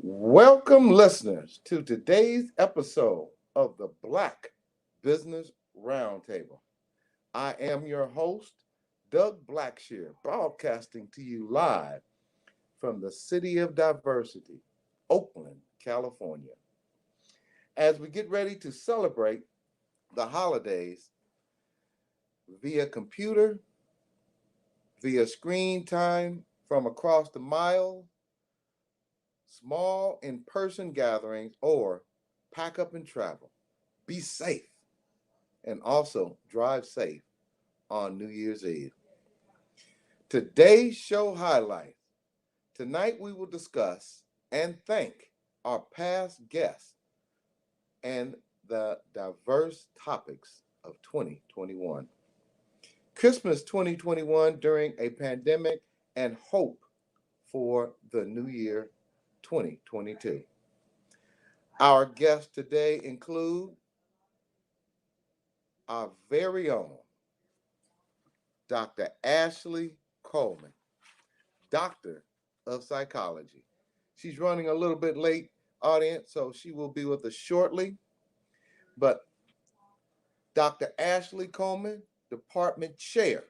Welcome, listeners, to today's episode of the Black Business Roundtable. I am your host, Doug Blacksher, broadcasting to you live from the city of Diversity, Oakland, California. As we get ready to celebrate the holidays via computer, via screen time from across the mile, small in-person gatherings, or pack up and travel. Be safe and also drive safe on New Year's Eve. Today's show highlights. Tonight we will discuss and thank our past guests and the diverse topics of 2021. Christmas 2021 during a pandemic and hope for the new year 2022. Our guests today include our very own Dr. Ashley Coleman, Doctor of Psychology. She's running a little bit late, audience, so she will be with us shortly. But Dr. Ashley Coleman, Department Chair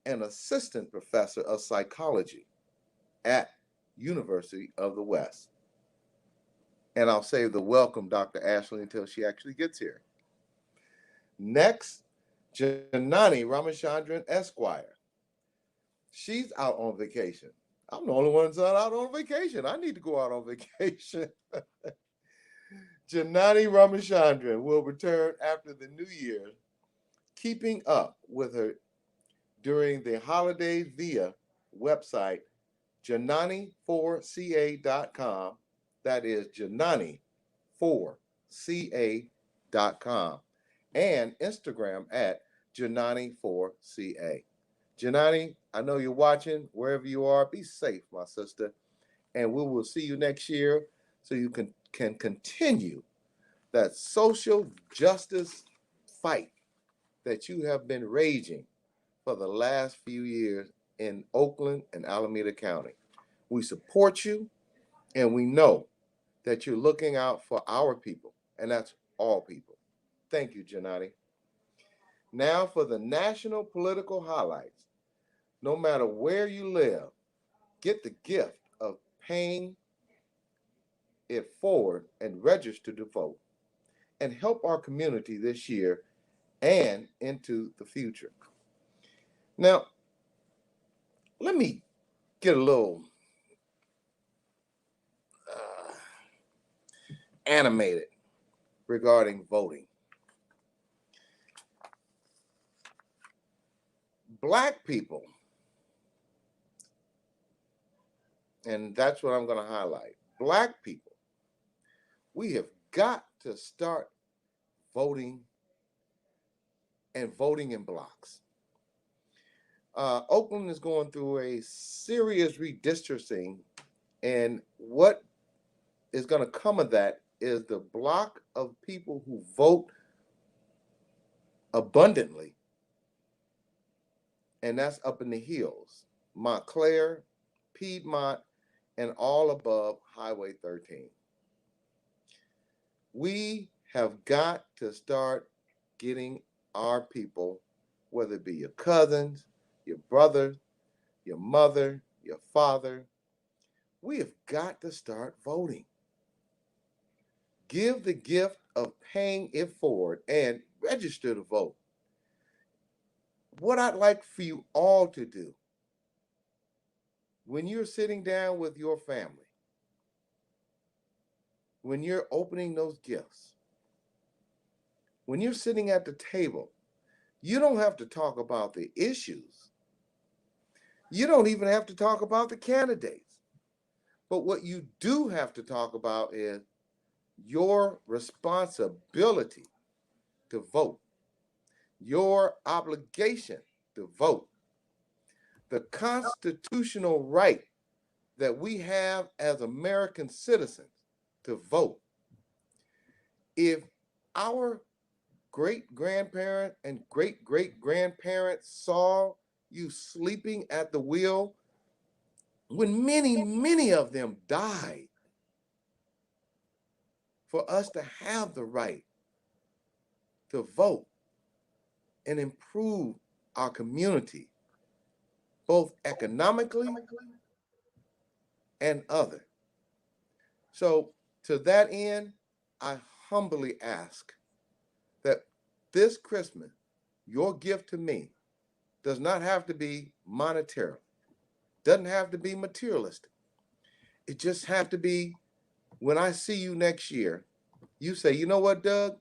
and Assistant Professor of Psychology at University of the West. And I'll save the welcome, Dr. Ashley, until she actually gets here. Next, Janani Ramachandran Esquire. She's out on vacation. I'm the only one that's out on vacation. I need to go out on vacation. Janani Ramachandran will return after the new year, keeping up with her during the holidays via website janani4ca.com. That is janani4ca.com. And Instagram at janani4ca. Janani, I know you're watching wherever you are. Be safe, my sister. And we will see you next year so you can continue that social justice fight that you have been raging for the last few years in Oakland and Alameda County. We support you, and we know that you're looking out for our people, and that's all people. Thank you, Janani. Now for the national political highlights. No matter where you live, get the gift of paying it forward and register to vote and help our community this year and into the future. Now, let me get a little animated regarding voting. Black people, and that's what I'm going to highlight. Black people, we have got to start voting and voting in blocks. Oakland is going through a serious redistricting, and what is going to come of that is the block of people who vote abundantly, and that's up in the hills, Montclair, Piedmont, and all above Highway 13. We have got to start getting our people, whether it be your cousins, your brother, your mother, your father, we have got to start voting. Give the gift of paying it forward and register to vote. What I'd like for you all to do when you're sitting down with your family, when you're opening those gifts, when you're sitting at the table, you don't have to talk about the issues. You don't even have to talk about the candidates. But what you do have to talk about is your responsibility to vote, your obligation to vote, the constitutional right that we have as American citizens to vote. If our great-grandparents and great-great-grandparents saw you sleeping at the wheel when many of them died for us to have the right to vote and improve our community, both economically and other. So to that end, I humbly ask that this Christmas, your gift to me does not have to be monetary, doesn't have to be materialistic. It just have to be when I see you next year, you say, you know what, Doug?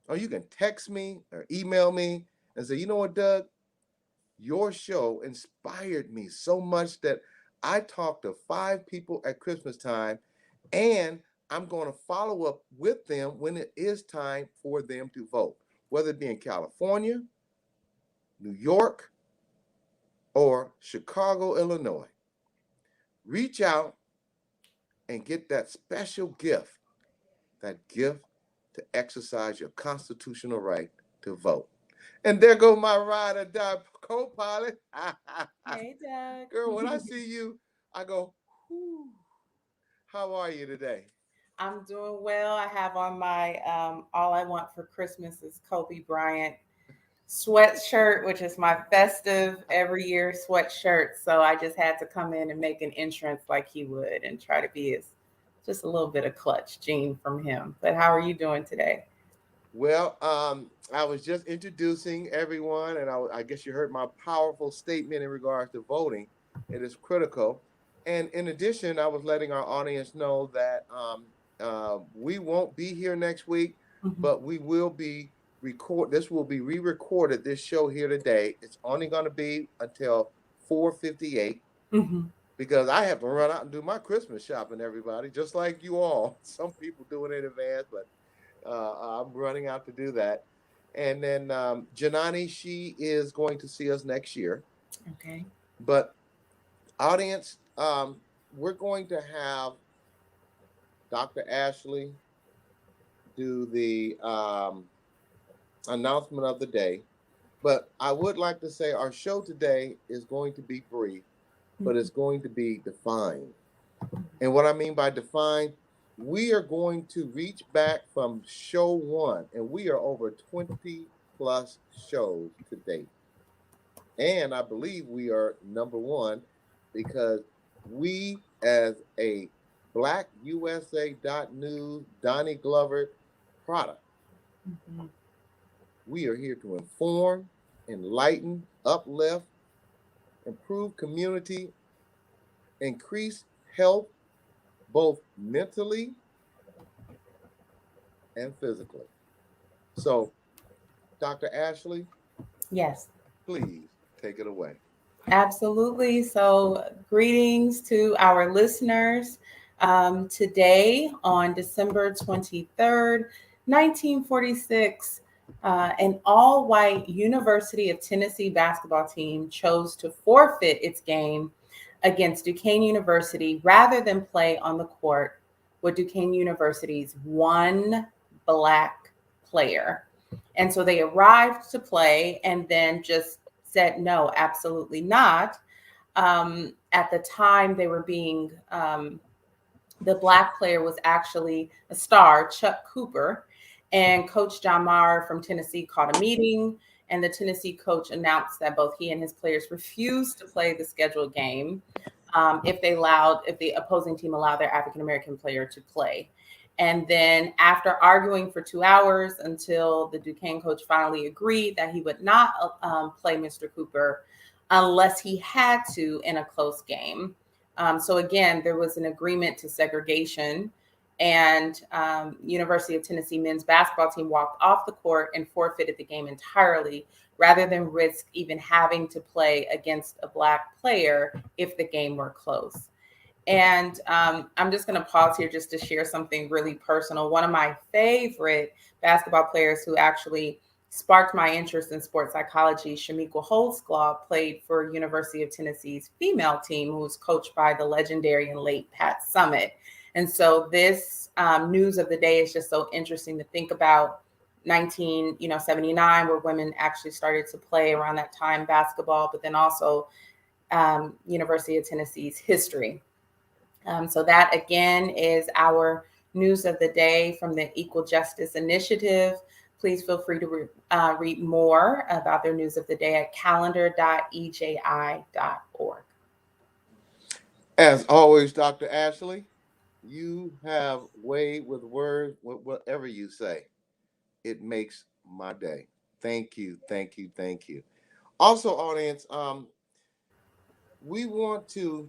Or you can text me or email me and say, you know what, Doug? Your show inspired me so much that I talked to 5 people at Christmas time, and I'm going to follow up with them when it is time for them to vote, whether it be in California, New York, or Chicago, Illinois. Reach out and get that special gift, that gift to exercise your constitutional right to vote. And there go my ride or die co-pilot. Hey, Doug. Girl, when I see you, I go, whew. How are you today? I'm doing well. I have on my All I Want for Christmas is Kobe Bryant sweatshirt, which is my festive every year sweatshirt. So I just had to come in and make an entrance like he would and try to be as just a little bit of clutch gene from him. But how are you doing today? Well, I was just introducing everyone, and I guess you heard my powerful statement in regards to voting. It is critical. And in addition, I was letting our audience know that we won't be here next week, Mhm. but we will be record. This will be re-recorded. This show here today. It's only going to be until 4:58 Mhm. because I have to run out and do my Christmas shopping. Everybody, just like you all. Some people do it in advance, but I'm running out to do that. And then Janani, she is going to see us next year. Okay. But audience, we're going to have Dr. Ashley do the announcement of the day. But I would like to say our show today is going to be brief, but it's going to be defined. And what I mean by defined, we are going to reach back from show one, and we are over 20 plus shows to date. And I believe we are number one because we, as a Black USA.News Donnie Glover product, Mhm. we are here to inform, enlighten, uplift, improve community, increase health, both mentally and physically. So, Dr. Ashley, Yes. please take it away. Absolutely. So, greetings to our listeners. Today, on December 23rd, 1946, an all white University of Tennessee basketball team chose to forfeit its game against Duquesne University rather than play on the court with Duquesne University's one black player. And so they arrived to play and then just said, no, absolutely not. At the time, they were being, the black player was actually a star, Chuck Cooper. And Coach John Maher from Tennessee called a meeting, and the Tennessee coach announced that both he and his players refused to play the scheduled game if the opposing team allowed their African American player to play. And then after arguing for 2 hours until the Duquesne coach finally agreed that he would not play Mr. Cooper unless he had to in a close game. So again, there was an agreement to segregation, and University of Tennessee men's basketball team walked off the court and forfeited the game entirely rather than risk even having to play against a black player if the game were close. And I'm just going to pause here just to share something really personal. One of my favorite basketball players who actually sparked my interest in sports psychology, Shamika Holdsclaw, played for University of Tennessee's female team, who was coached by the legendary and late Pat Summitt. And so this news of the day is just so interesting to think about. 1979, where women actually started to play around that time basketball, but then also University of Tennessee's history. So that again is our news of the day from the Equal Justice Initiative. Please feel free to read more about their news of the day at calendar.eji.org. As always, Dr. Ashley, you have way with words, whatever you say. It makes my day. Thank you, thank you, thank you. Also, audience, we want to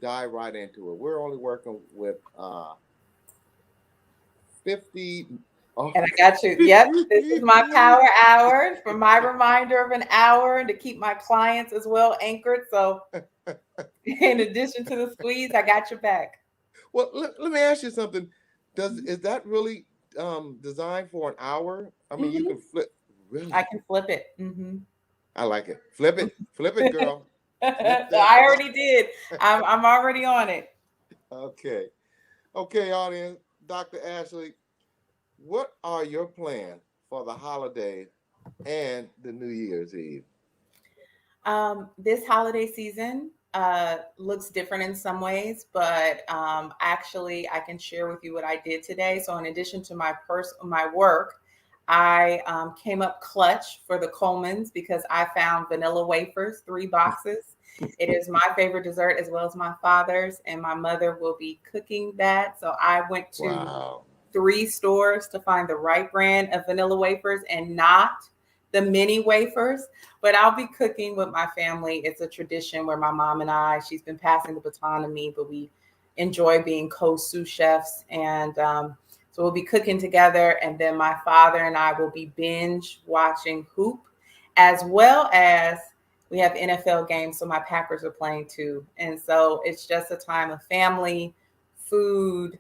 dive right into it. We're only working with 50. Oh. And I got you. Yep, this is my power hour for my reminder of an hour and to keep my clients as well anchored. So, in addition to the squeeze, I got your back. Well, let me ask you something. Is that really designed for an hour? I mean, you can flip. Really? I can flip it. I like it. Flip it, girl. Flip So that. I already did. I'm already on it. Okay, audience. Dr. Ashley, what are your plans for the holiday and the New Year's Eve? This holiday season looks different in some ways, but actually, I can share with you what I did today. So, in addition to my work, I came up clutch for the Colemans because I found vanilla wafers, 3 boxes. It is my favorite dessert as well as my father's, and my mother will be cooking that. So, I went to 3 stores to find the right brand of vanilla wafers and not the mini wafers, but I'll be cooking with my family. It's a tradition where my mom and she's been passing the baton to me, but we enjoy being co-sous chefs. And so we'll be cooking together. And then my father and I will be binge watching hoop, as well as we have NFL games. So my Packers are playing too. And so it's just a time of family, food,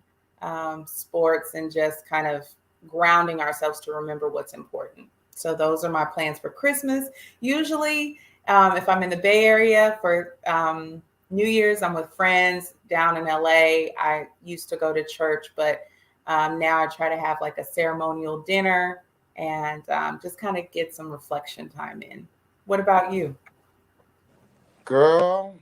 sports, and just kind of grounding ourselves to remember what's important. So those are my plans for Christmas. Usually, if I'm in the Bay Area for New Year's, I'm with friends down in LA. I used to go to church, but now I try to have like a ceremonial dinner and just kind of get some reflection time in. What about you? Girl,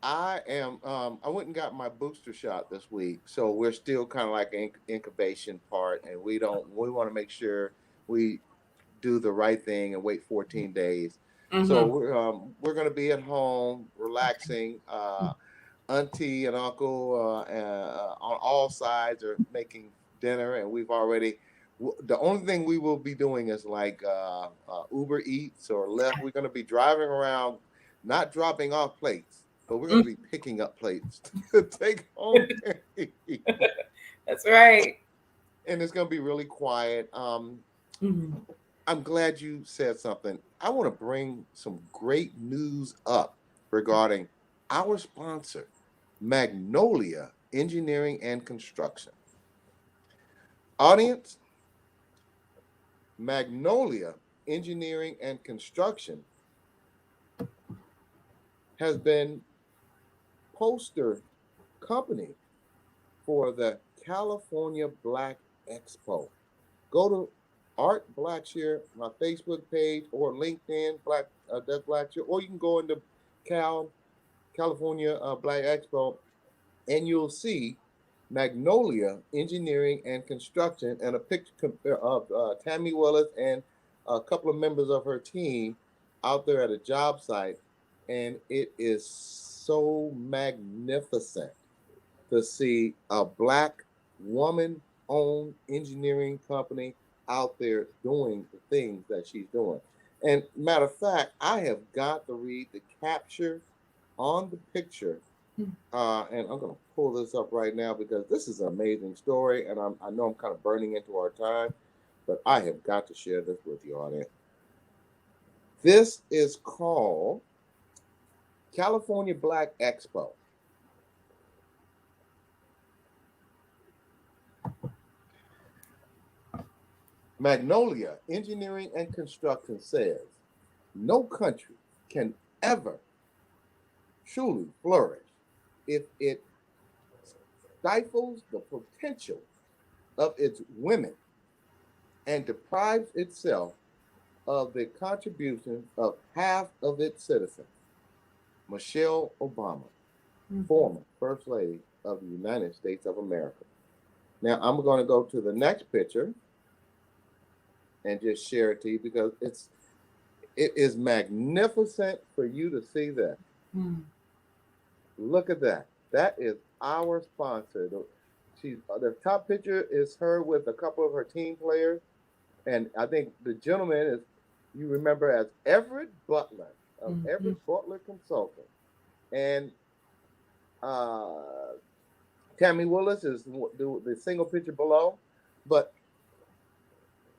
I am. I went and got my booster shot this week, so we're still kind of like incubation part, and we want to make sure we do the right thing and wait 14 days. So we're going to be at home, relaxing. Auntie and uncle on all sides are making dinner, and we've already. The only thing we will be doing is like Uber Eats or Lyft. We're going to be driving around, not dropping off plates, but we're going to be picking up plates to take home. That's right. And it's going to be really quiet. I'm glad you said something. I want to bring some great news up regarding our sponsor, Magnolia Engineering and Construction. Audience, Magnolia Engineering and Construction has been poster company for the California Black Expo. Go to Art Blacksher, my Facebook page, or LinkedIn, Doug Blacksher, or you can go into California Black Expo, and you'll see Magnolia Engineering and Construction and a picture of Tammy Willis and a couple of members of her team out there at a job site. And it is so magnificent to see a Black woman-owned engineering company out there doing the things that she's doing. And matter of fact, I have got to read the capture on the picture. And I'm going to pull this up right now because this is an amazing story. And I know I'm kind of burning into our time, but I have got to share this with you, audience. This is called California Black Expo. Magnolia Engineering and Construction says, no country can ever truly flourish if it stifles the potential of its women and deprives itself of the contribution of half of its citizens. Michelle Obama, former First Lady of the United States of America. Now, I'm going to go to the next picture and just share it to you because it is magnificent for you to see this. Look at that. That is our sponsor. The top picture is her with a couple of her team players. And I think the gentleman is, you remember, as Everett Butler of Everett Butler Consulting. And Tammy Willis is the single picture below. But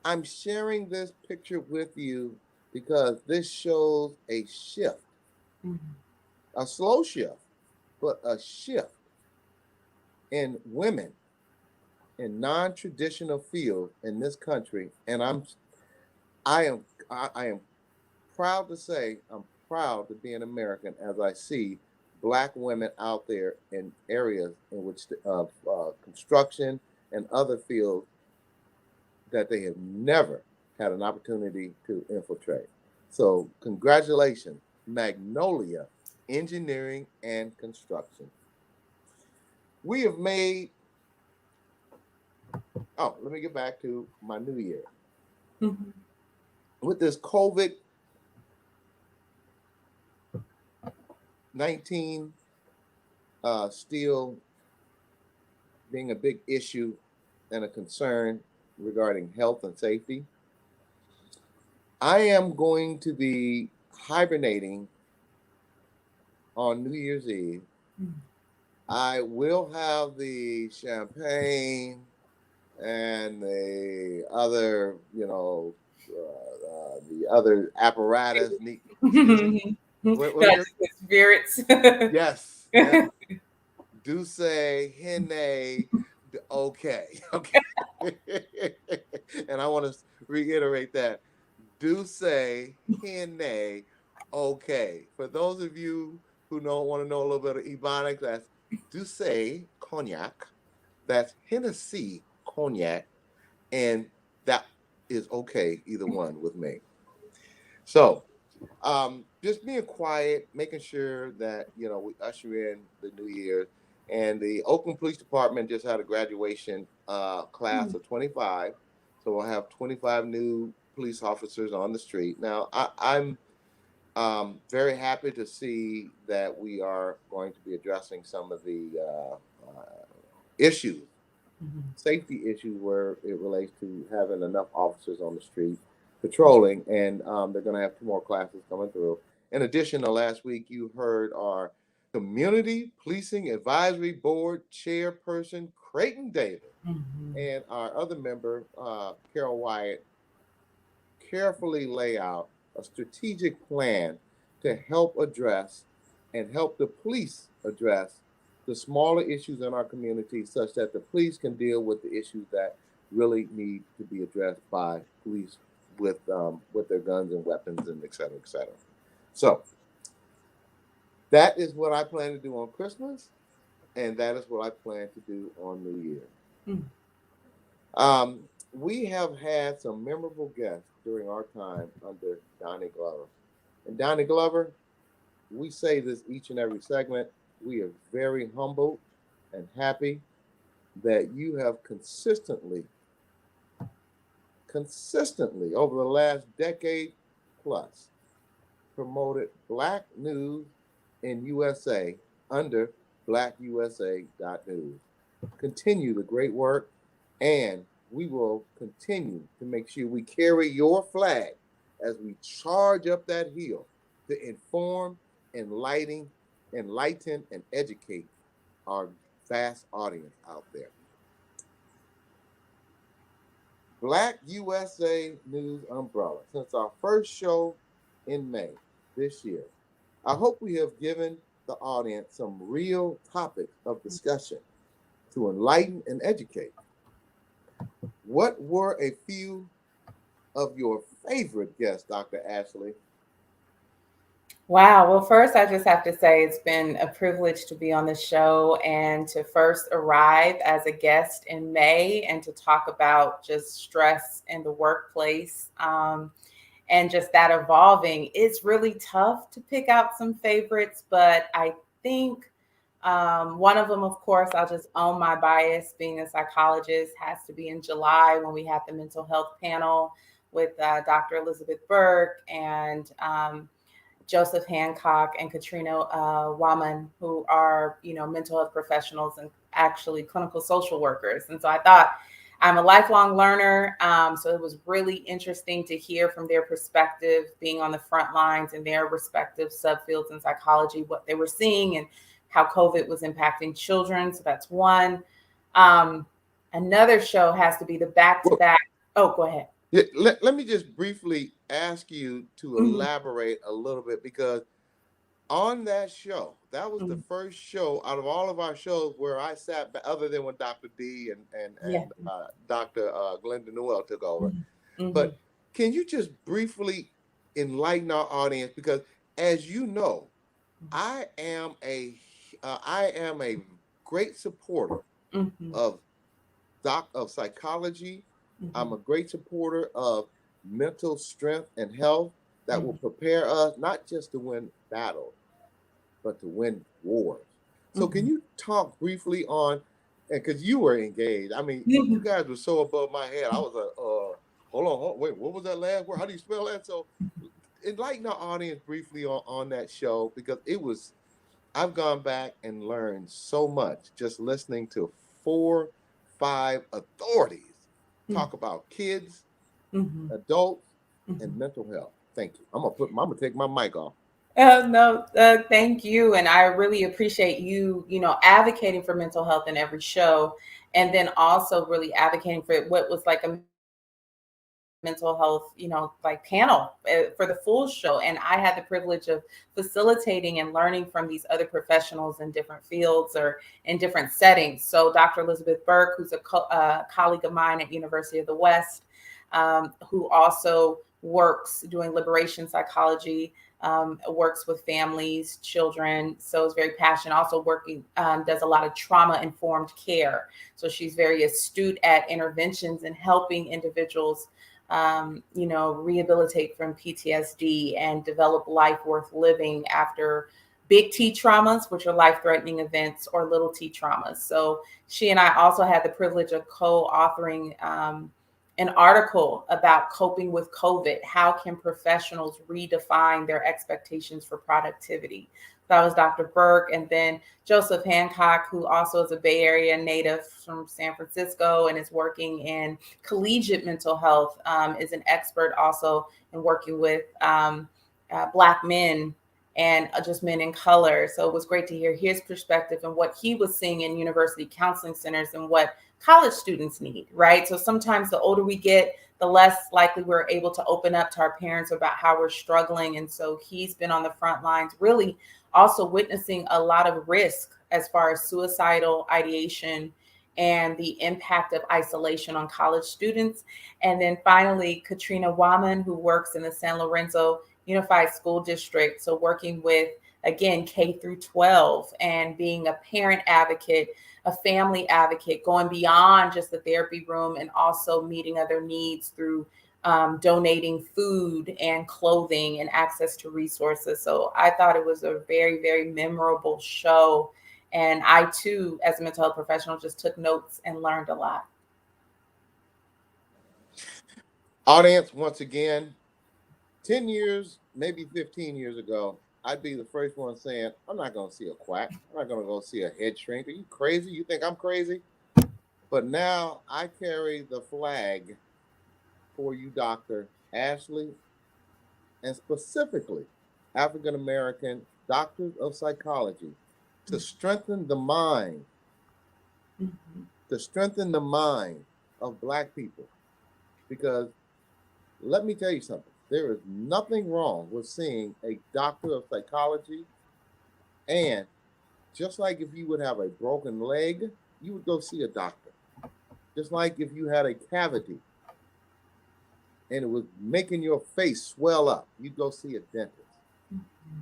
I'm sharing this picture with you because this shows a shift, a slow shift, but a shift in women in non-traditional fields in this country. And I am proud to say I'm proud to be an American as I see Black women out there in areas in which construction and other fields that they have never had an opportunity to infiltrate. So congratulations, Magnolia Engineering and Construction. We have made, let me get back to my new year. With this COVID-19 still being a big issue and a concern regarding health and safety, I am going to be hibernating on New Year's Eve. I will have the champagne and the other, the other apparatus. Spirits. Yes. Douce, Henne, okay. And I want to reiterate that. Douce, Henne, okay. For those of you who want to know a little bit of Ebonics, that's Douce Cognac, that's Hennessy Cognac, and that is okay, either one with me. So, just being quiet, making sure that, we usher in the new year. And the Oakland Police Department just had a graduation class of 25. So we'll have 25 new police officers on the street. Now, I'm very happy to see that we are going to be addressing some of the issues, safety issues, where it relates to having enough officers on the street patrolling. And they're going to have 2 more classes coming through. In addition, last week you heard our Community Policing Advisory Board Chairperson Creighton Davis and our other member, Carol Wyatt, carefully lay out a strategic plan to help address and help the police address the smaller issues in our community, such that the police can deal with the issues that really need to be addressed by police with their guns and weapons and et cetera, et cetera. So that is what I plan to do on Christmas, and that is what I plan to do on New Year. We have had some memorable guests during our time under Donnie Glover. And Donnie Glover, we say this each and every segment, we are very humbled and happy that you have consistently over the last decade plus promoted Black news in USA under blackusa.news. Continue the great work, and we will continue to make sure we carry your flag as we charge up that hill to inform, enlighten, and educate our vast audience out there. Black USA News umbrella. Since our first show in May this year, I hope we have given the audience some real topics of discussion to enlighten and educate. What were a few of your favorite guests, Dr. Ashley? Wow. Well, first, I just have to say it's been a privilege to be on the show and to first arrive as a guest in May and to talk about just stress in the workplace and just that evolving. It's really tough to pick out some favorites, but I think One of them, of course, I'll just own my bias, being a psychologist, has to be in July when we had the mental health panel with Dr. Elizabeth Burke and Joseph Hancock and Katrina Waman, who are, mental health professionals and actually clinical social workers. And so I thought, I'm a lifelong learner. So it was really interesting to hear from their perspective, being on the front lines in their respective subfields in psychology, what they were seeing and how COVID was impacting children. So that's one. Another show has to be the Well, back-to-back. Oh, go ahead. yeah, let me just briefly ask you to Mhm, elaborate a little bit, because on that show, that was the mhm. first show out of all of our shows where I sat, other than when Dr. D Yeah. and Dr. Glenda Newell took over. Mhm, mhm, But can you just briefly enlighten our audience? Because as you know, I am a great supporter mhm, of psychology. I'm mhm, a great supporter of mental strength and health that will mhm, prepare us not just to win battles, but to win wars. So can mhm. you talk briefly on, and because you were engaged, I mean, you Mhm. guys were so above my head. I was wait, what was that last word? How do you spell that? So enlighten our audience briefly on that show, because I've gone back and learned so much just listening to 4, 5 authorities talk about kids, Mhm. adults, and Mhm. mental health. Thank you. I'm gonna take my mic off. No, thank you. And I really appreciate you, advocating for mental health in every show. And then also really advocating for what was like a mental health, like panel for the full show. And I had the privilege of facilitating and learning from these other professionals in different fields or in different settings. So Dr. Elizabeth Burke, who's a colleague of mine at University of the West, who also works doing liberation psychology, works with families, children. So is very passionate. Also working, does a lot of trauma informed care. So she's very astute at interventions and helping individuals rehabilitate from PTSD and develop life worth living after big T traumas, which are life threatening events, or little T traumas. So she and I also had the privilege of co authoring an article about coping with COVID. How can professionals redefine their expectations for productivity? That was Dr. Burke. And then Joseph Hancock, who also is a Bay Area native from San Francisco and is working in collegiate mental health, is an expert also in working with Black men and just men in color. So it was great to hear his perspective and what he was seeing in university counseling centers and what college students need, right? So sometimes the older we get, the less likely we're able to open up to our parents about how we're struggling. And so he's been on the front lines, really also witnessing a lot of risk as far as suicidal ideation and the impact of isolation on college students. And then finally, Katrina Waman, who works in the San Lorenzo Unified School District. So working with, again, K through 12 and being a parent advocate, a family advocate, going beyond just the therapy room and also meeting other needs through donating food and clothing and access to resources. So I thought it was a very, very memorable show. And I too, as a mental health professional, just took notes and learned a lot. Audience, once again, 10 years, maybe 15 years ago, I'd be the first one saying, I'm not going to see a quack. I'm not going to go see a head shrink. Are you crazy? You think I'm crazy? But now I carry the flag for you, Dr. Ashley, and specifically African American doctors of psychology, to strengthen the mind, Mhm. to strengthen the mind of Black people. Because let me tell you something, there is nothing wrong with seeing a doctor of psychology. And just like if you would have a broken leg, you would go see a doctor. Just like if you had a cavity and it was making your face swell up, you'd go see a dentist.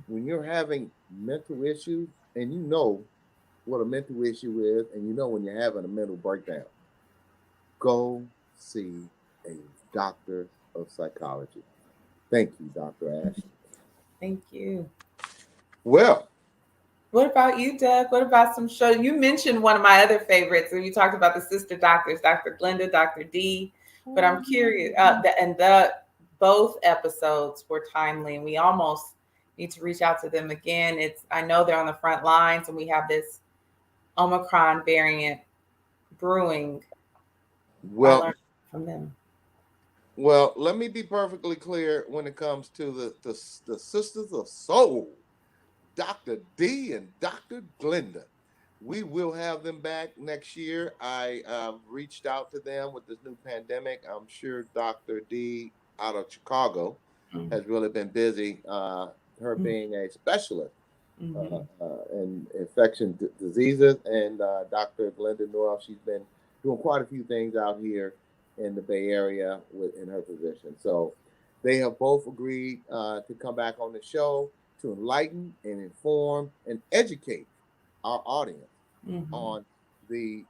When you're having mental issues, and you know what a mental issue is, and you know when you're having a mental breakdown, go see a doctor of psychology. Thank you, Dr. Ashley. Thank you. Well, What about you, Doug? What about some shows? You mentioned one of my other favorites, and you talked about the sister doctors, Dr. Glenda, Dr. D. But I'm curious, both episodes were timely, and we almost need to reach out to them again. I know they're on the front lines, and we have this Omicron variant brewing. I Well, learned from them. well, let me be perfectly clear when it comes to the Sisters of Soul, Dr. D and Dr. Glenda. We will have them back next year. I reached out to them with this new pandemic. I'm sure Dr. D out of Chicago Mm-hmm. has really been busy, her being a specialist Mm-hmm. in infection diseases. And Dr. Glenda Noel, she's been doing quite a few things out here in the Bay Area in her position. So they have both agreed to come back on the show to enlighten and inform and educate our audience Mm-hmm. on the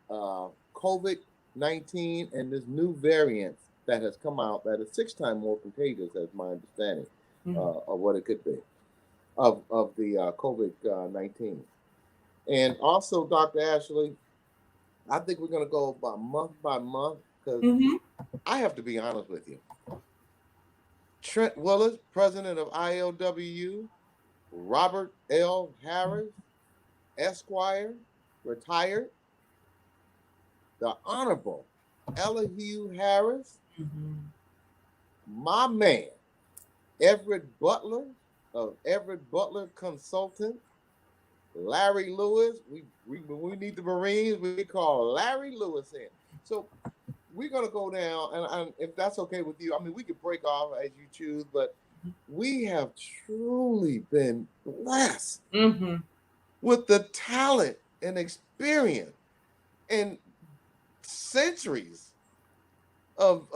COVID-19 and this new variant that has come out that is 6 times more contagious, as my understanding of what it could be of the COVID-19. And also, Dr. Ashley, I think we're going to go by month because I have to be honest with you. Trent Willis, president of ILWU, Robert L. Harris, Esquire, retired, the Honorable Elihu Harris, my man, Everett Butler of Everett Butler Consultant, Larry Lewis. When we need the Marines, we call Larry Lewis in. So we're going to go down, and if that's okay with you, I mean, we could break off as you choose, but we have truly been blessed with the talent and experience and centuries of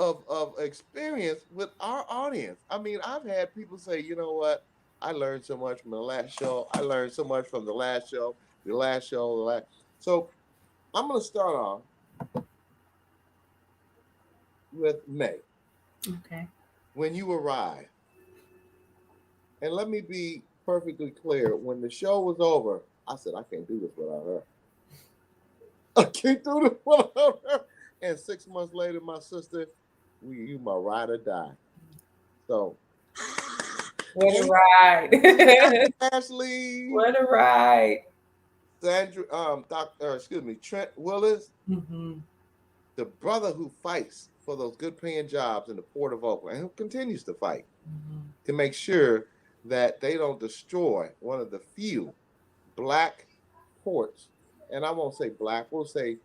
experience with our audience. I mean, I've had people say, you know what? I learned so much from the last show. I learned so much from the last show, the last show, the last. So I'm going to start off with May. Okay. When you arrived. And let me be perfectly clear. When the show was over, I said, I can't do this without her. I can't do this without her. And 6 months later, my sister, you my ride or die. So, what a ride. Ashley. What a ride. Sandra, Trent Willis, the brother who fights for those good paying jobs in the Port of Oakland, and who continues to fight to make sure that they don't destroy one of the few Black ports, and I won't say Black, we'll say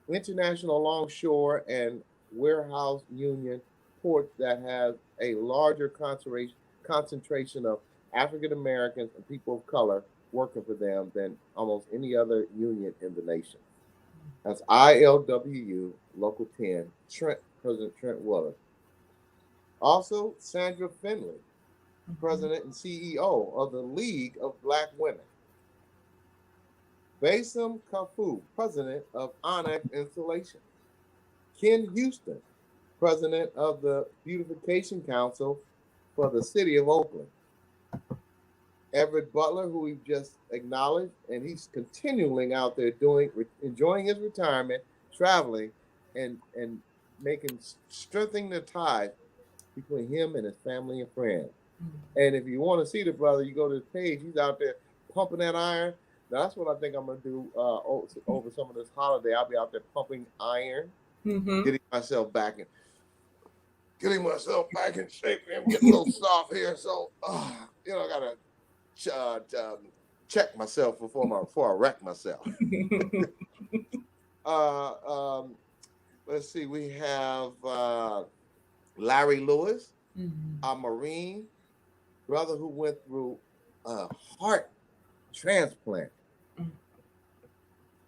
international longshore and warehouse union ports that has a larger concentration of African Americans and people of color working for them than almost any other union in the nation. That's ILWU Local 10, President Trent Willis. Also, Sandra Finley, President and CEO of the League of Black Women. Basim Kafu, President of Onyx Installation. Ken Houston, President of the Beautification Council for the City of Oakland. Everett Butler, who we've just acknowledged, and he's continuing out there enjoying his retirement, traveling, and strengthening the ties between him and his family and friends. And if you want to see the brother, you go to his page. He's out there pumping that iron. Now, that's what I think I'm going to do over some of this holiday. I'll be out there pumping iron, getting myself back in shape. I'm getting a little soft here. So, I got to check myself before I wreck myself. Let's see. We have Larry Lewis, a Marine brother who went through a heart transplant.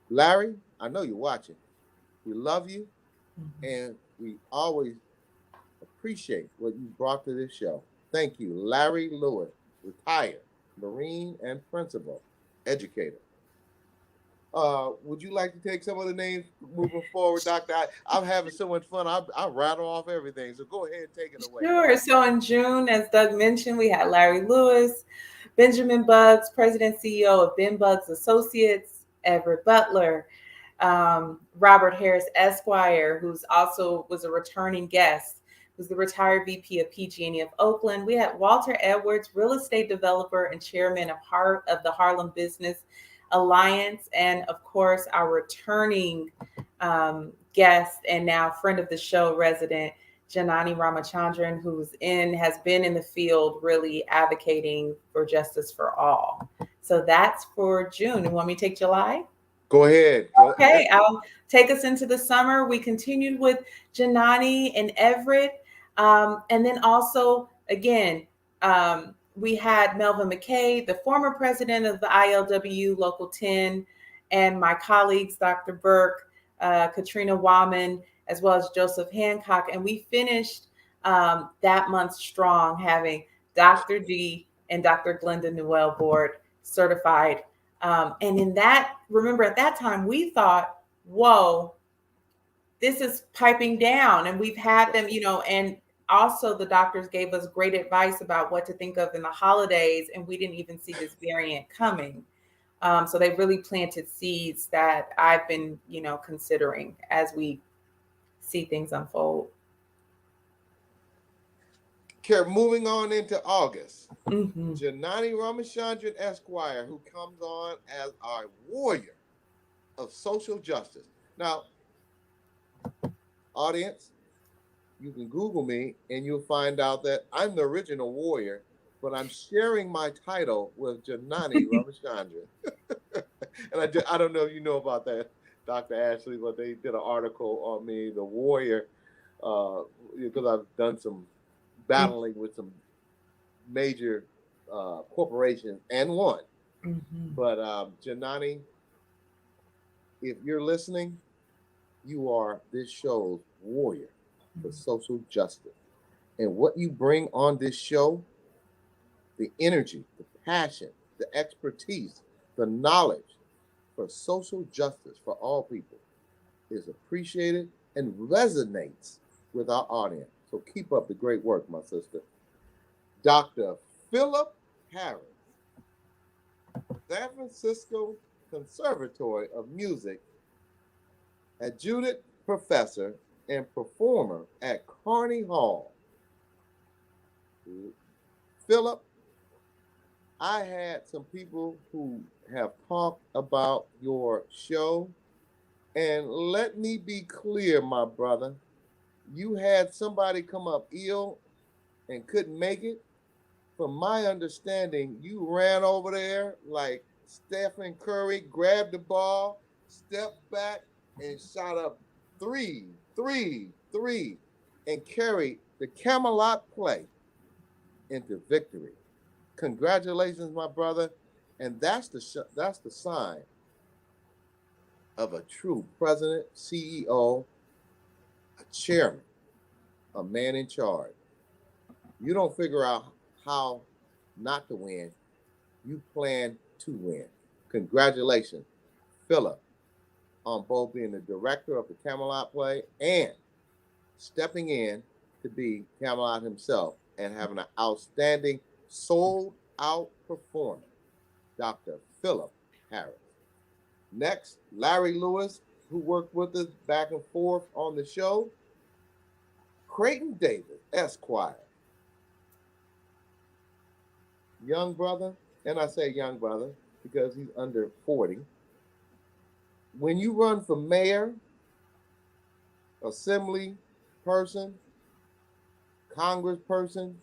Larry, I know you're watching. We love you, and we always appreciate what you brought to this show. Thank you, Larry Lewis, retired Marine and principal educator. Would you like to take some of the names moving forward, Doctor? I'm having so much fun. I rattle off everything. So go ahead and take it away. Sure. So in June, as Doug mentioned, we had Larry Lewis. Benjamin Buggs, President CEO of Ben Buggs Associates, Everett Butler, Robert Harris Esquire, who's also was a returning guest, who's the retired VP of PG&E of Oakland. We had Walter Edwards, real estate developer and chairman of the Harlem Business Alliance, and of course our returning guest and now friend of the show resident, Janani Ramachandran, has been in the field really advocating for justice for all. So that's for June. You want me to take July? Go ahead. Okay, I'll take us into the summer. We continued with Janani and Everett. And then also, again, we had Melvin McKay, the former president of the ILWU Local 10, and my colleagues, Dr. Burke, Katrina Wahman, as well as Joseph Hancock. And we finished that month strong, having Dr. D and Dr. Glenda Newell board certified. And in that, remember at that time, we thought, whoa, this is piping down. And we've had them, and also the doctors gave us great advice about what to think of in the holidays. And we didn't even see this variant coming. So they really planted seeds that I've been, considering as we see things unfold. Okay, moving on into August. Mm-hmm. Janani Ramachandran Esquire, who comes on as our warrior of social justice. Now, audience, you can Google me and you'll find out that I'm the original warrior, but I'm sharing my title with Janani Ramachandran. And I don't know if you know about that, Dr. Ashley, but they did an article on me, the warrior, because I've done some battling with some major corporations and won. Mm-hmm. But Janani, if you're listening, you are this show's warrior for social justice. And what you bring on this show, the energy, the passion, the expertise, the knowledge for social justice for all people is appreciated and resonates with our audience. So keep up the great work, my sister. Dr. Philip Harris, San Francisco Conservatory of Music, adjunct professor and performer at Carnegie Hall. Philip, I had some people who have talked about your show, and let me be clear, my brother. You had somebody come up ill and couldn't make it. From my understanding, you ran over there like Stephen Curry, grabbed the ball, stepped back, and shot up 3, and carried the Camelot play into victory. Congratulations, my brother. And that's the sign of a true president, CEO, a chairman, a man in charge. You don't figure out how not to win. You plan to win. Congratulations, Philip, on both being the director of the Camelot play and stepping in to be Camelot himself and having an outstanding sold-out performance. Dr. Philip Harris. Next, Larry Lewis, who worked with us back and forth on the show. Creighton Davis, Esquire. Young brother, and I say young brother because he's under 40. When you run for mayor, assembly person, congressperson,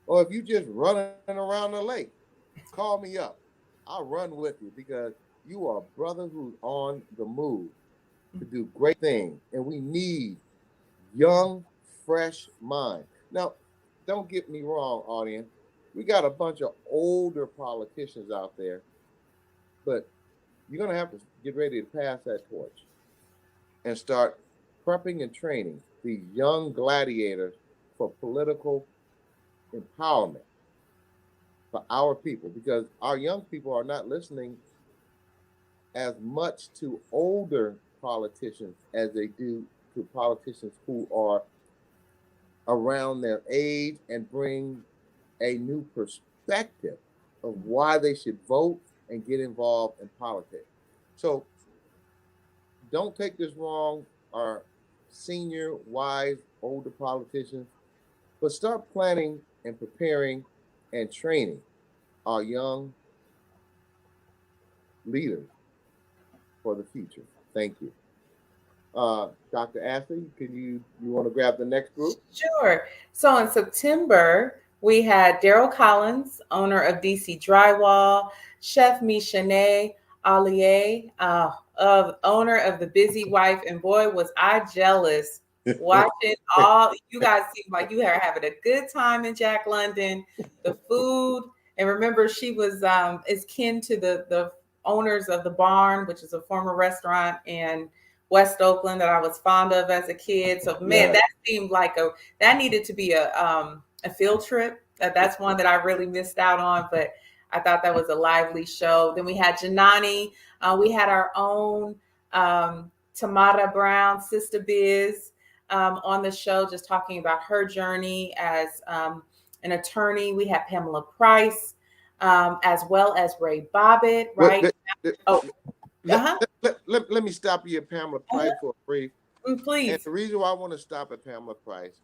or if you just running around the lake, call me up. I'll run with you because you are a brother who's on the move to do great things. And we need young, fresh minds. Now, don't get me wrong, audience. We got a bunch of older politicians out there, but you're going to have to get ready to pass that torch and start prepping and training these young gladiators for political empowerment for our people, because our young people are not listening as much to older politicians as they do to politicians who are around their age and bring a new perspective perspective of why they should vote and get involved in politics. So don't take this wrong, our senior, wise, older politicians, but start planning and preparing and training our young leaders for the future. Thank you. Dr. Ashley, can you want to grab the next group? Sure. So in September, we had Daryl Collins, owner of DC Drywall, Chef Michane Allier, owner of The Busy Wife. And boy, was I jealous watching all you guys seem like you are having a good time in Jack London. The food, and remember, she was is kin to the owners of the Barn, which is a former restaurant in West Oakland that I was fond of as a kid. So man, Yeah. that seemed like that needed to be a field trip. That's one that I really missed out on, but I thought that was a lively show. Then we had Janani. We had our own Tamara Brown, Sister Biz, on the show, just talking about her journey as an attorney. We had Pamela Price, as well as Ray Bobbitt, right? Let me stop you at Pamela Price for a brief. Please. And the reason why I want to stop at Pamela Price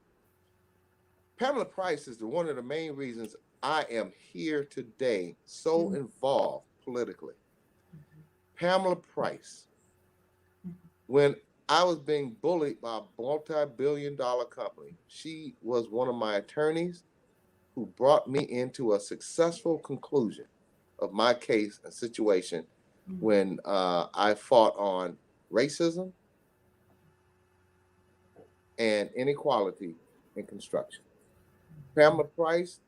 is one of the main reasons I am here today, so involved politically. Pamela Price, when I was being bullied by a multi-billion-dollar company, she was one of my attorneys who brought me into a successful conclusion of my case and situation when I fought on racism and inequality in construction. Pamela Price,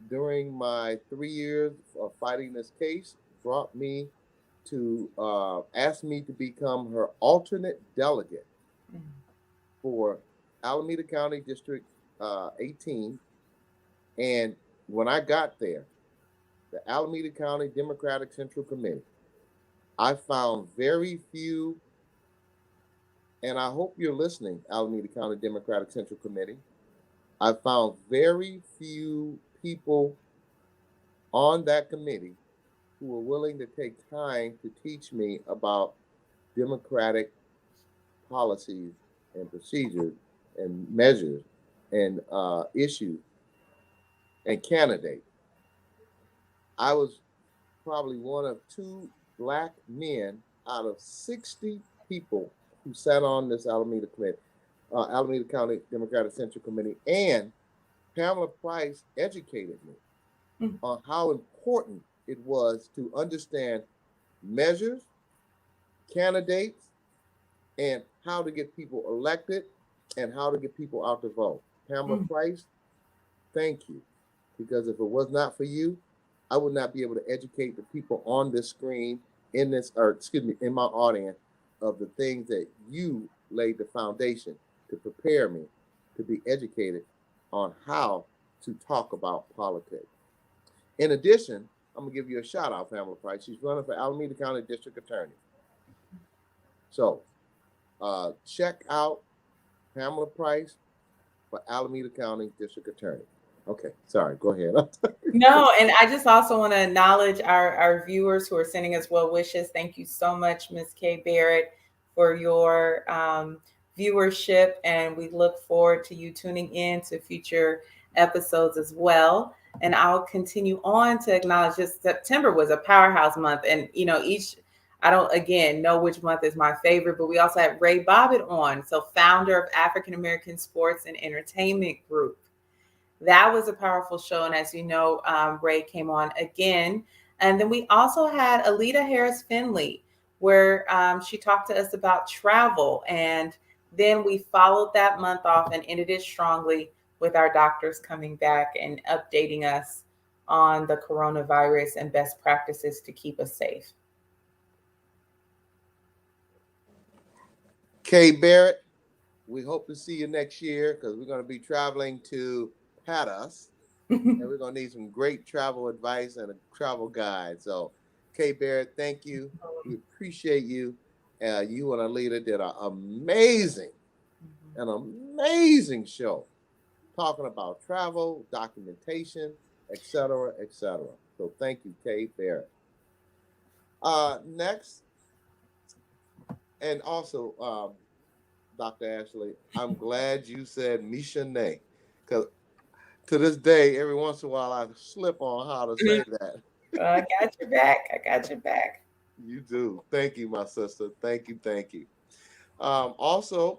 during my 3 years of fighting this case, brought me to ask me to become her alternate delegate for Alameda County District 18. And when I got there, the Alameda County Democratic Central Committee, I found very few, and I hope you're listening, Alameda County Democratic Central Committee, I found very few people on that committee who were willing to take time to teach me about democratic policies and procedures and measures and issues and candidates. I was probably one of 2 Black men out of 60 people who sat on this Alameda County Democratic Central Committee, and Pamela Price educated me on how important it was to understand measures, candidates, and how to get people elected and how to get people out to vote. Pamela Price, thank you. Because if it was not for you, I would not be able to educate the people on this screen, in my audience, of the things that you laid the foundation to prepare me to be educated on how to talk about politics. In addition, I'm gonna give you a shout out, Pamela Price. She's running for Alameda County District Attorney. So check out Pamela Price for Alameda County District Attorney. Okay, sorry, go ahead. No, and I just also want to acknowledge our viewers who are sending us well wishes. Thank you so much, Ms. Kay Barrett, for your viewership, and we look forward to you tuning in to future episodes as well. And I'll continue on to acknowledge just September was a powerhouse month, and I don't again know which month is my favorite, but we also had Ray Bobbitt on, so founder of African American Sports and Entertainment Group. That was a powerful show. And as you know, Ray came on again. And then we also had Alita Harris Finley, where she talked to us about travel. And then we followed that month off and ended it strongly with our doctors coming back and updating us on the coronavirus and best practices to keep us safe. Kay Barrett, we hope to see you next year because we're going to be traveling to Paris, and we're going to need some great travel advice and a travel guide. So, Kay Barrett, thank you. We appreciate you. You and Alita did an amazing show talking about travel, documentation, etc., etc. So thank you, Kay Barrett. Next, and also, Dr. Ashley, I'm glad you said Michonne, because to this day, every once in a while, I slip on how to say that. I got your back. I got your back. You do. Thank you, my sister. Thank you. Thank you. Also,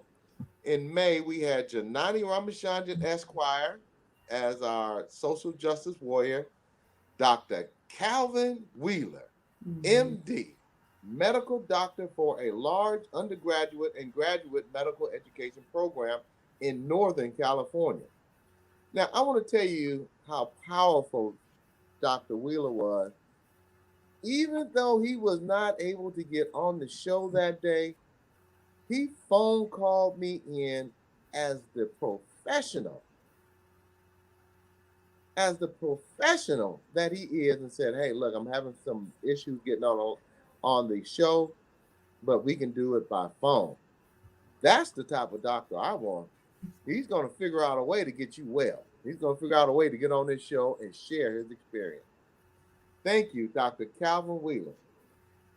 in May, we had Janani Ramachandran Esquire as our social justice warrior, Dr. Calvin Wheeler, Mhm. MD, medical doctor for a large undergraduate and graduate medical education program in Northern California. Now, I want to tell you how powerful Dr. Wheeler was. Even though he was not able to get on the show that day, he phone called me in as the professional, as the professional that he is, and said, "Hey, look, I'm having some issues getting on the show, but we can do it by phone." That's the type of doctor I want. He's going to figure out a way to get you well. He's going to figure out a way to get on this show and share his experience. Thank you, Dr. Calvin Wheeler.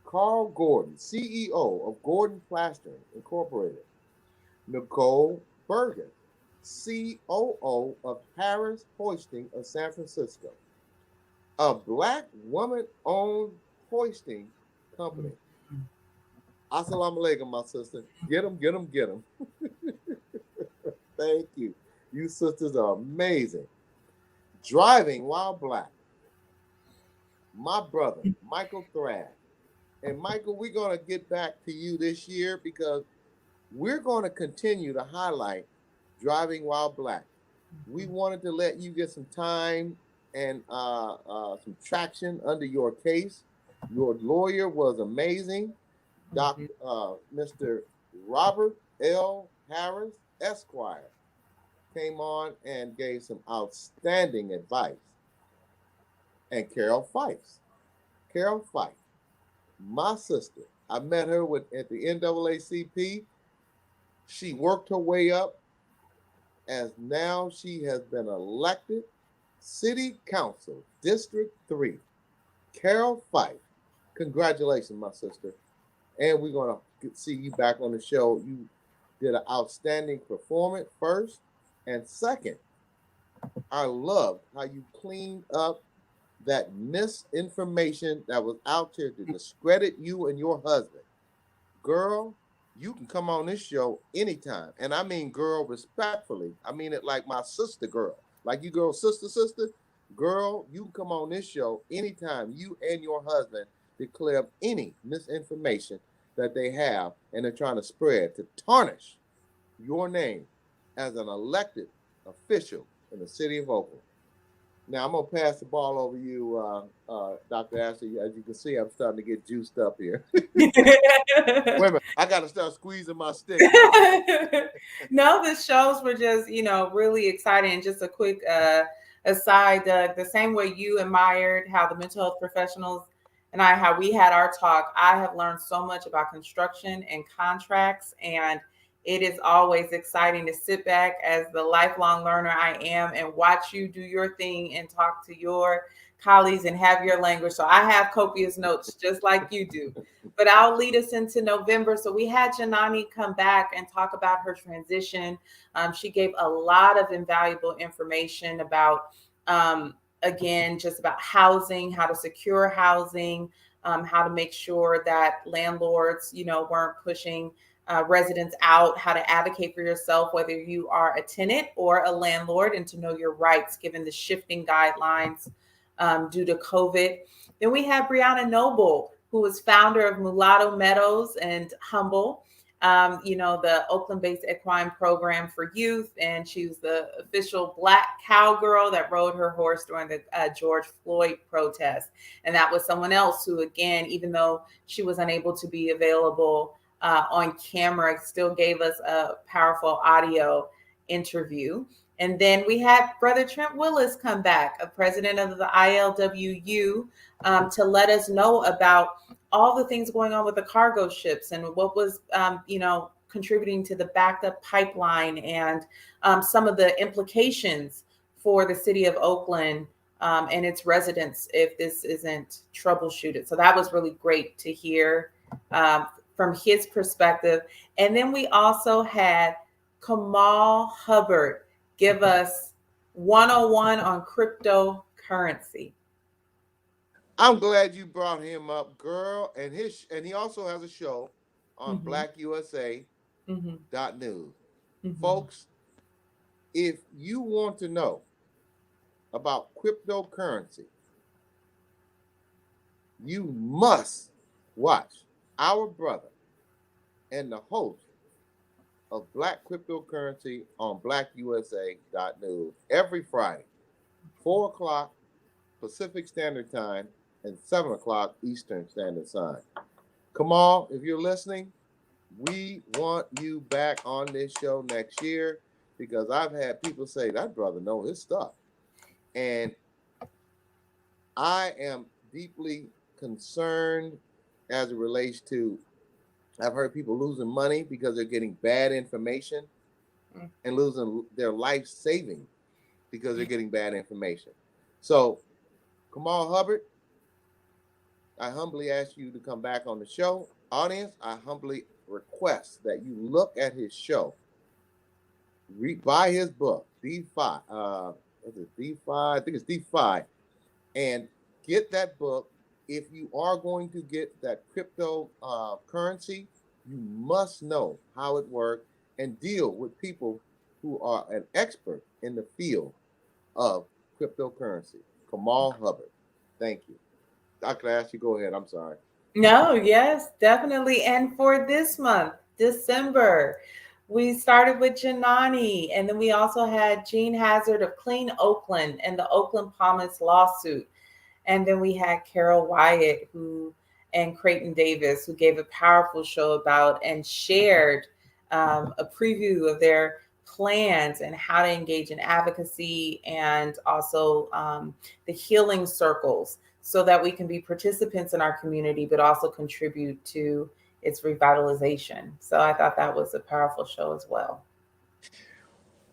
Carl Gordon, CEO of Gordon Plastering Incorporated. Nicole Burgess, COO of Harris Hoisting of San Francisco, a Black woman-owned hoisting company. Assalamu alaikum, my sister. Get them, get them, get them. Thank you. You sisters are amazing. Driving While Black. My brother, Michael Thrash. And Michael, we're going to get back to you this year because we're going to continue to highlight Driving While Black. We wanted to let you get some time and some traction under your case. Your lawyer was amazing. Mr. Robert L. Harris, Esquire, came on and gave some outstanding advice. And Carol Fife, my sister, I met her at the NAACP. She worked her way up as now she has been elected City Council, District 3. Carol Fife, congratulations, my sister. And we're going to see you back on the show. You did an outstanding performance first. And second, I loved how you cleaned up that misinformation that was out there to discredit you and your husband. Girl, you can come on this show anytime. And I mean, girl, respectfully. I mean it like my sister, girl. Like you, girl, sister. Girl, you can come on this show anytime you and your husband declare any misinformation that they have and they're trying to spread to tarnish your name as an elected official in the city of Oakland. Now I'm gonna pass the ball over to you, Dr. Ashley. As you can see, I'm starting to get juiced up here. Wait a minute, I gotta start squeezing my stick. No, the shows were just, really exciting. And just a quick aside, the same way you admired how the mental health professionals and how we had our talk, I have learned so much about construction and contracts, and it is always exciting to sit back as the lifelong learner I am and watch you do your thing and talk to your colleagues and have your language. So I have copious notes just like you do. But I'll lead us into November. So we had Janani come back and talk about her transition. She gave a lot of invaluable information about, again, just about housing, how to secure housing, how to make sure that landlords, weren't pushing residents out, how to advocate for yourself, whether you are a tenant or a landlord, and to know your rights given the shifting guidelines due to COVID. Then we have Brianna Noble, who is founder of Mulatto Meadows and Humble, the Oakland-based equine program for youth. And she was the official Black cowgirl that rode her horse during the George Floyd protest. And that was someone else who, again, even though she was unable to be available on camera, still gave us a powerful audio interview. And then we had Brother Trent Willis come back, a president of the ILWU, to let us know about all the things going on with the cargo ships and what was, contributing to the backed up pipeline and some of the implications for the city of Oakland and its residents if this isn't troubleshooted. So that was really great to hear from his perspective. And then we also had Kamal Hubbard give us 101 on cryptocurrency. I'm glad you brought him up, girl. And he also has a show on Mm-hmm. Mm-hmm. blackusa.news. Mm-hmm. Folks, if you want to know about cryptocurrency, you must watch our brother and the host of Black Cryptocurrency on blackusa.news every Friday, 4 o'clock Pacific Standard Time and 7 o'clock Eastern Standard Time. Kamal, if you're listening, we want you back on this show next year because I've had people say that brother knows his stuff. And I am deeply concerned as it relates to, I've heard people losing money because they're getting bad information and losing their life savings because they're getting bad information. So, Kamal Hubbard, I humbly ask you to come back on the show. Audience, I humbly request that you look at his show, buy his book, DeFi. Is it DeFi? I think it's DeFi, and get that book. If you are going to get that crypto currency, you must know how it works and deal with people who are an expert in the field of cryptocurrency. Kamal Hubbard, thank you. I could ask you, go ahead. I'm sorry. No, yes, definitely. And for this month, December, we started with Janani, and then we also had Gene Hazard of Clean Oakland and the Oakland Promise lawsuit. And then we had Carol Wyatt and Creighton Davis, who gave a powerful show about and shared a preview of their plans and how to engage in advocacy and also the healing circles so that we can be participants in our community, but also contribute to its revitalization. So I thought that was a powerful show as well.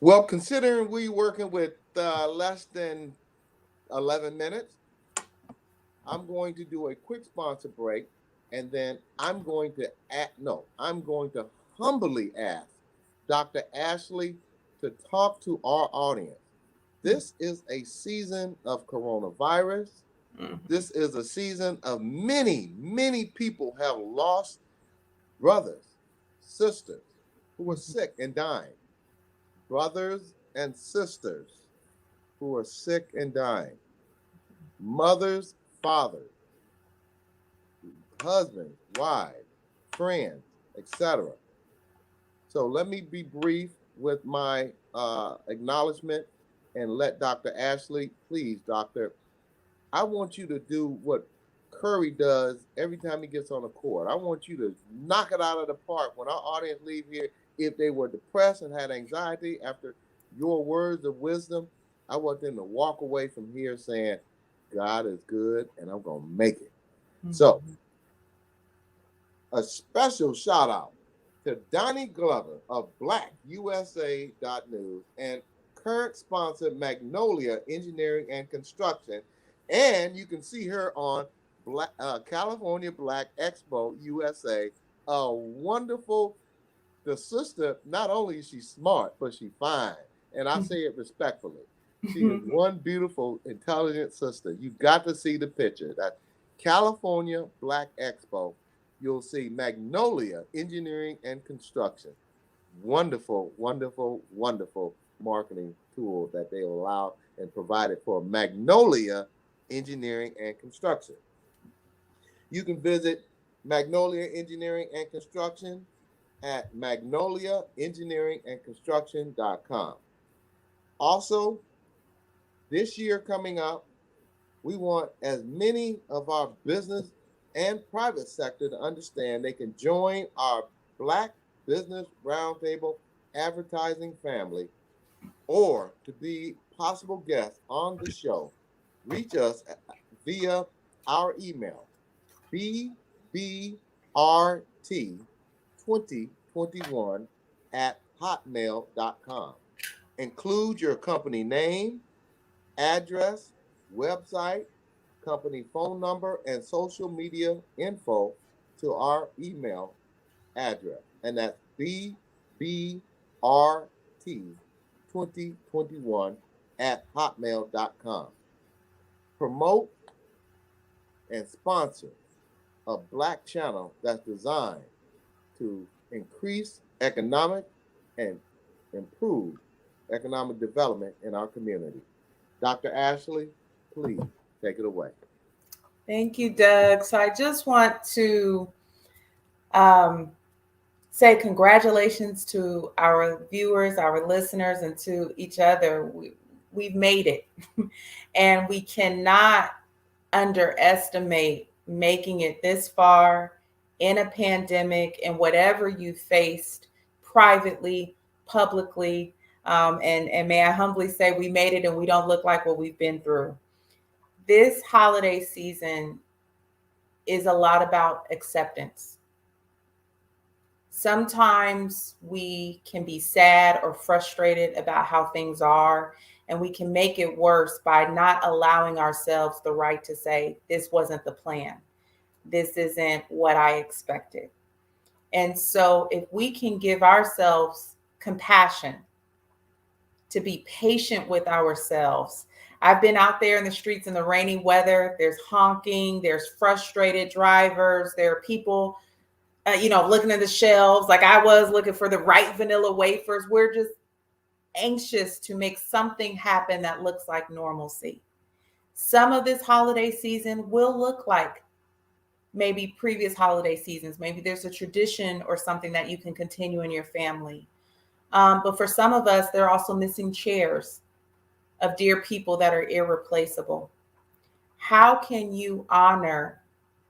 Well, considering we working with less than 11 minutes, I'm going to do a quick sponsor break, and then I'm going to humbly ask Dr. Ashley to talk to our audience. This is a season of coronavirus. Mm-hmm. This is a season of many people have lost brothers, sisters who are sick and dying. Brothers and sisters who are sick and dying. Mothers, fathers, husbands, wives, friends, etc. So let me be brief with my acknowledgement and let Dr. Ashley, please, doctor, I want you to do what Curry does every time he gets on the court. I want you to knock it out of the park when our audience leave here. If they were depressed and had anxiety after your words of wisdom, I want them to walk away from here saying, God is good and I'm going to make it. Mm-hmm. So, a special shout out to Donnie Glover of blackusa.news and current sponsor Magnolia Engineering and Construction. And you can see her on California Black Expo USA. A wonderful, the sister, not only is she smart, but she's fine. And I say it respectfully. She is one beautiful, intelligent sister. You got to see the picture. That California Black Expo. You'll see Magnolia Engineering and Construction. Wonderful, wonderful, wonderful marketing tool that they allow and provided for Magnolia Engineering and Construction. You can visit Magnolia Engineering and Construction at magnoliaengineeringandconstruction.com. Also, this year coming up, we want as many of our business and private sector to understand they can join our Black Business Roundtable advertising family or to be possible guests on the show. Reach us via our email, bbt2021@hotmail.com. Include your company name, address, website, company phone number, and social media info to our email address. And that's bbrt2021@hotmail.com. Promote and sponsor a Black channel that's designed to increase economic and improve economic development in our community. Dr. Ashley, please take it away. Thank you, Doug. So I just want to um, say congratulations to our viewers, our listeners, and to each other. We've made it. And we cannot underestimate making it this far in a pandemic and whatever you faced privately, publicly. And may I humbly say we made it and we don't look like what we've been through. This holiday season is a lot about acceptance. Sometimes we can be sad or frustrated about how things are, and we can make it worse by not allowing ourselves the right to say, this wasn't the plan. This isn't what I expected. And so, if we can give ourselves compassion, to be patient with ourselves. I've been out there in the streets in the rainy weather. There's honking, there's frustrated drivers, there are people looking at the shelves like I was looking for the right vanilla wafers. We're just anxious to make something happen that looks like normalcy. Some of this holiday season will look like maybe previous holiday seasons. Maybe there's a tradition or something that you can continue in your family. But for some of us, they're also missing chairs of dear people that are irreplaceable. How can you honor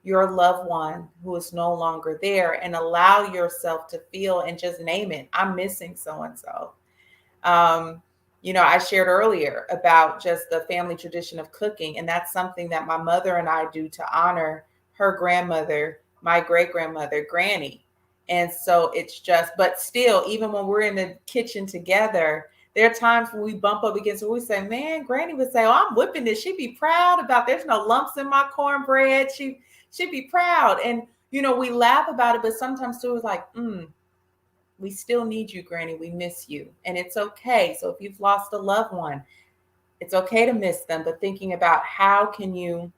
your loved one who is no longer there and allow yourself to feel and just name it? I'm missing so and so. I shared earlier about just the family tradition of cooking, and that's something that my mother and I do to honor her grandmother, my great grandmother, Granny. And so it's just, but still, even when we're in the kitchen together, there are times when we bump up against where we say, man, Granny would say, oh, I'm whipping this. She'd be proud about there's no lumps in my cornbread. She'd be proud. And, we laugh about it, but sometimes too it's like, we still need you, Granny. We miss you. And it's okay. So if you've lost a loved one, it's okay to miss them, but thinking about how can you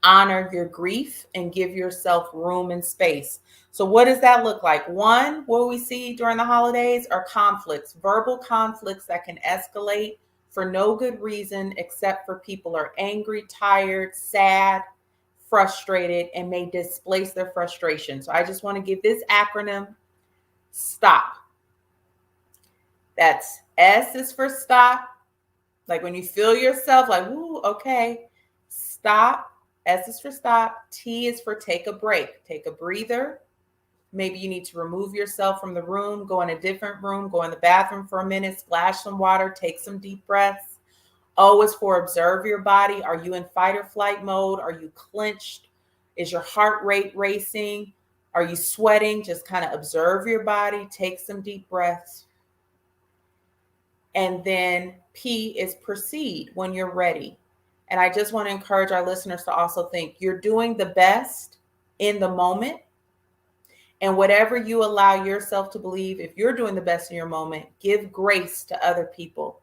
honor your grief and give yourself room and space. So what does that look like? One, what we see during the holidays are conflicts, verbal conflicts that can escalate for no good reason except for people are angry, tired, sad, frustrated, and may displace their frustration. So I just want to give this acronym, STOP. That's S is for stop. Like when you feel yourself like, ooh, okay, stop. S is for stop. T is for take a break. Take a breather. Maybe you need to remove yourself from the room, go in a different room, go in the bathroom for a minute, splash some water, take some deep breaths. O is for observe your body. Are you in fight or flight mode? Are you clenched? Is your heart rate racing? Are you sweating? Just kind of observe your body, take some deep breaths. And then P is proceed when you're ready. And I just want to encourage our listeners to also think you're doing the best in the moment. And whatever you allow yourself to believe, if you're doing the best in your moment, give grace to other people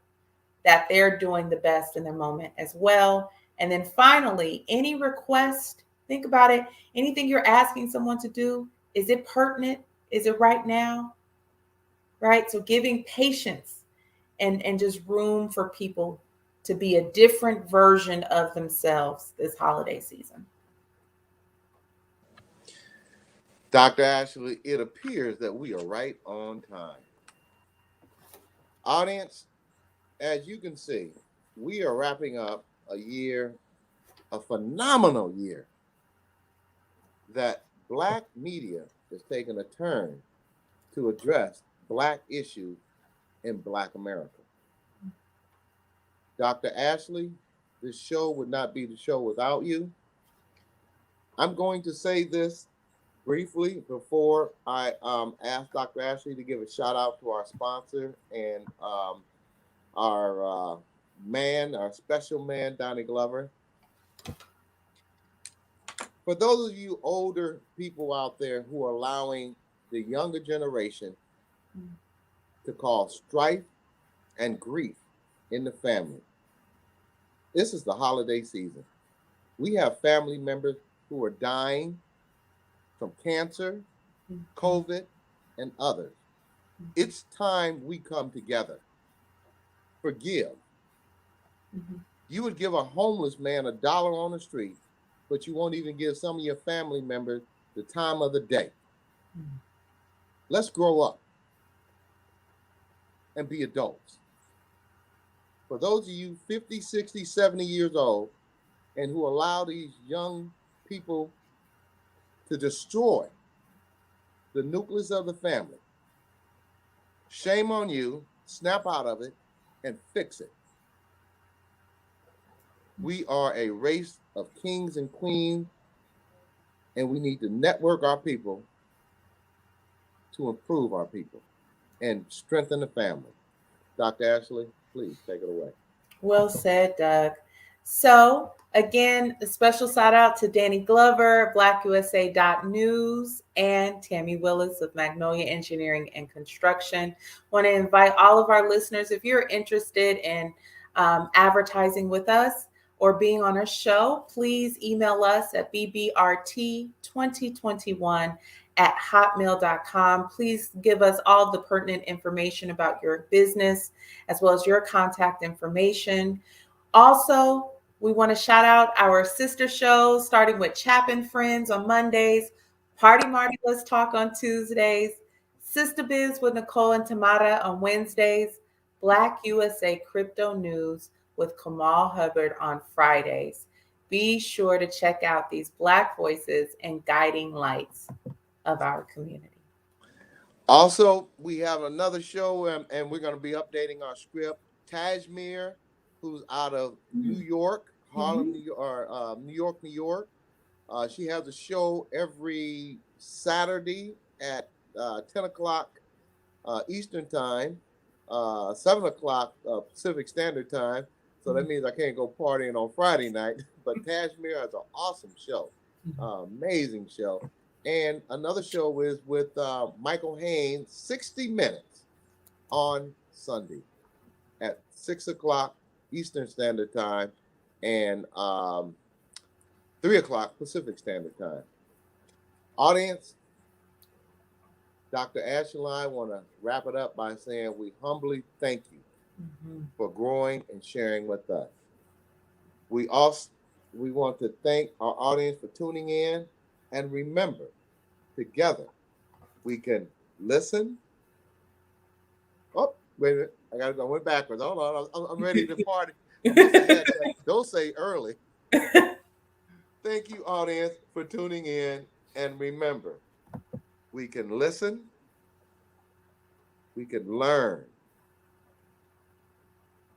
that they're doing the best in their moment as well. And then finally, any request, think about it. Anything you're asking someone to do, is it pertinent? Is it right now? Right? So giving patience and just room for people to be a different version of themselves this holiday season. Dr. Ashley, it appears that we are right on time. Audience, as you can see, we are wrapping up a year, a phenomenal year, that Black media is taking a turn to address Black issues in Black America. Dr. Ashley, this show would not be the show without you. I'm going to say this briefly before I ask Dr. Ashley to give a shout out to our sponsor and our man, our special man, Donnie Glover. For those of you older people out there who are allowing the younger generation to cause strife and grief in the family, this is the holiday season. We have family members who are dying from cancer, COVID, and others. It's time we come together. Forgive. You would give a homeless man $1 on the street, but you won't even give some of your family members the time of the day. Let's grow up and be adults. For those of you 50, 60, 70 years old and who allow these young people to destroy the nucleus of the family, shame on you. Snap out of it and fix it. We are a race of kings and queens, and we need to network our people to improve our people and strengthen the family. Dr. Ashley, please take it away. Well said, Doug. So, again, a special shout out to Danny Glover, BlackUSA.News, and Tammy Willis of Magnolia Engineering and Construction. Want to invite all of our listeners, if you're interested in advertising with us or being on our show, please email us at bbrt2021@hotmail.com. Please give us all the pertinent information about your business as well as your contact information. Also, we want to shout out our sister shows, starting with Chap and Friends on Mondays, Party Marty Let's Talk on Tuesdays, Sister Biz with Nicole and Tamara on Wednesdays, Black USA Crypto News with Kamal Hubbard on Fridays. Be sure to check out these Black voices and guiding lights of our community. Also, we have another show, and we're going to be updating our script. Tajmir, who's out of New York, Harlem, New York, or New York, New York. She has a show every Saturday at 10 o'clock Eastern Time, 7 o'clock Pacific Standard Time. So that means I can't go partying on Friday night. But Tajmir has an awesome show, amazing show. And another show is with Michael Haynes, 60 Minutes on Sunday at 6 o'clock Eastern Standard Time and 3 o'clock Pacific Standard Time. Audience, Dr. Ashley and I want to wrap it up by saying we humbly thank you for growing and sharing with us. We want to thank our audience for tuning in, and remember, together we can listen. Oh, wait a minute. I went backwards. Hold on. I'm ready to party. Don't say early. Thank you, audience, for tuning in. And remember, we can listen, we can learn,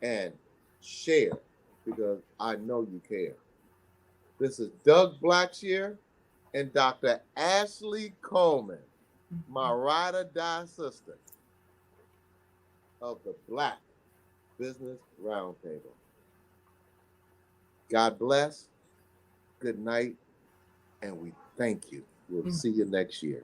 and share, because I know you care. This is Doug Blacksher and Dr. Ashley Coleman, my ride or die sister of the Black Business Roundtable. God bless, good night, and we thank you. We'll see you next year.